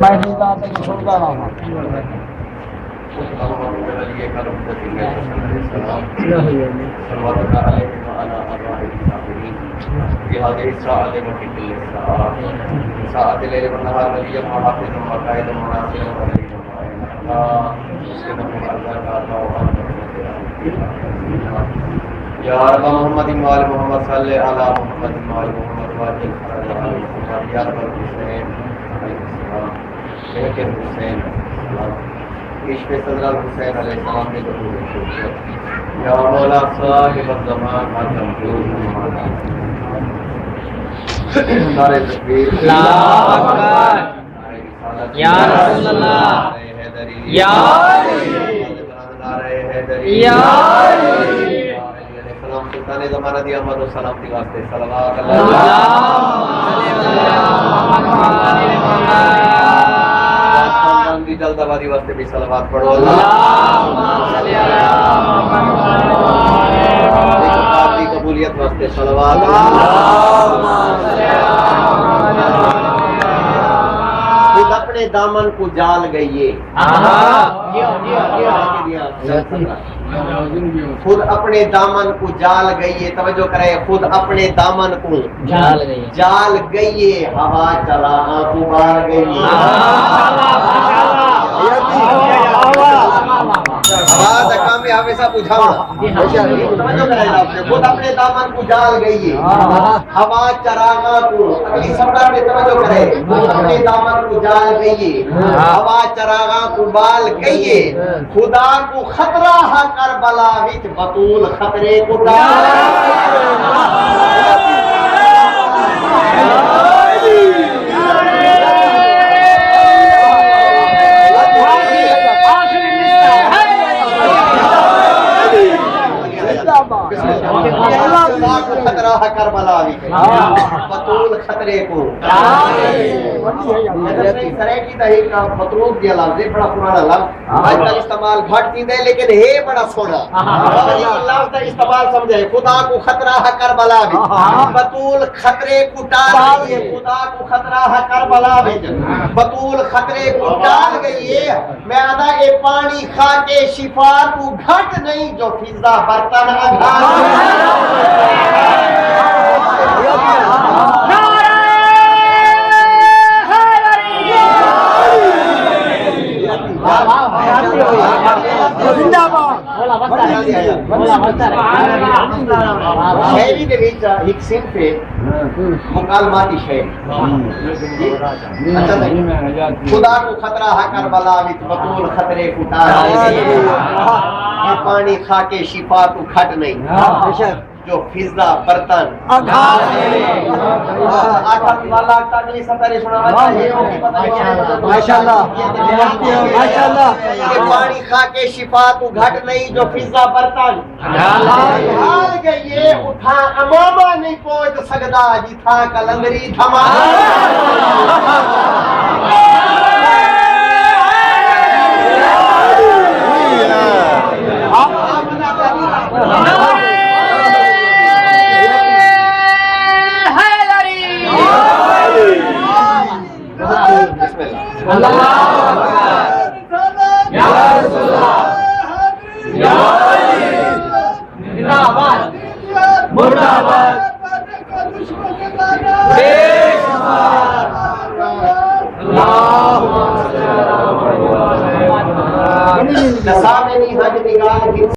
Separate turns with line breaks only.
میں نہیں جانتا کہ چھوڑتا رہا ہوں
یا رب محمد وآل محمد صلی علی محمد وآل محمد واجل فرج علی محمد یا رب الحسین علیہ السلام شیخ الحسین عشق صدر الحسین علیہ السلام نے ضرور یا مولا صاحب الزمان الجمجود نعرہ تکبیر
اللہ اکبر یا رسول اللہ یا یا
سلطان زمانہ دی احمد و سلام دی واسطے صلوات اللہ دی جلد آبادی واسطے بھی صلوات پڑھو اللہ دی قبولیت واسطے صلوات خود اپنے دامن کو جال گئیے خود اپنے دامن کو جال گئیے توجہ کرے خود اپنے دامن کو جال گئیے ہوا چلا آنکھوں بار گئیے آواز اکام میں ہمیشہ پوچھاؤں توجہ کرے خود اپنے دامن کو جال گئیے ہوا چراغا کو اگلی سبڑا میں توجہ کرے اپنے دامن کو جال گئیے ہوا چراغا کو بال گئیے خدا کو خطرہ ہے کربلا وچ بطول خطرے کو خطرہ ہے کربلا بطول خطرے کو سرے کی تحقیق کا مطلوب دیا لفظ بڑا پرانا لفظ آج تک استعمال گھٹ تھی دے لیکن ہے بڑا سونا لفظ استعمال سمجھے خدا کو خطرہ ہے کربلا بطول خطرے کو ٹال گئی خدا کو خطرہ ہے کربلا بطول خطرے کو ٹال گئی ہے میں ادا اے پانی کھا کے شفا کو گھٹ نہیں جو فضا برتن شاعری کے بیچ ایک صنف ہے مکالماتی شاعری خدا کو خطرہ ہے کربلا وچ بطول خطرے کو ٹال یہ پانی کھا کے شفا تو کھٹ نہیں جو فضا برتن پانی کھا کے شفا تو گھٹ نہیں جو فضا برتن ڈال گئیے اٹھا امامہ نہیں پہنچ سکتا جی تھا کلندری تھما نصاب نہیں حج نگاہ